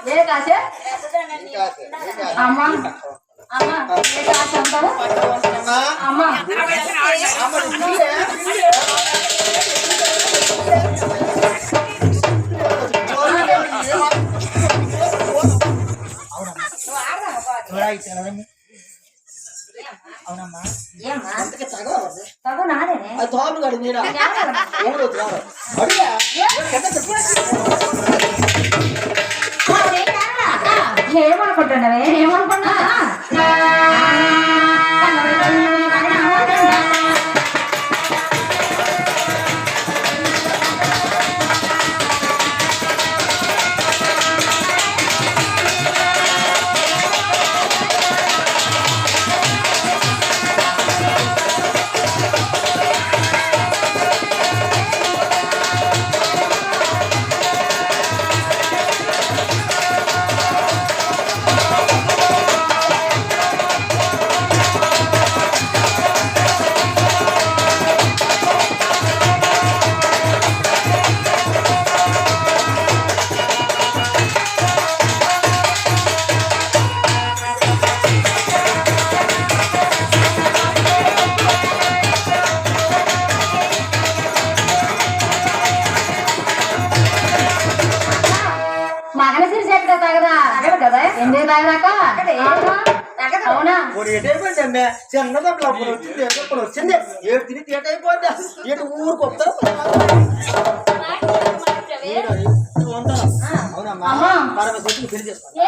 ఏ కాసే అమ్మా అమ్మా ఏ కాసే అంటావు అమ్మా అవునమ్మా తగు నాదేనే అది తోలు కాదు మీరా ఎవరు ఏమనుకుంటున్నావే ఏమనుకున్నా ఎందుకు తాగదాకా అవునా చిన్నదప్పుడు వచ్చింది ఏడు తిని తేట అయిపోద్దా ఏడు ఊరికి వస్తారు అవునమ్మా పెళ్లి చేసుకోండి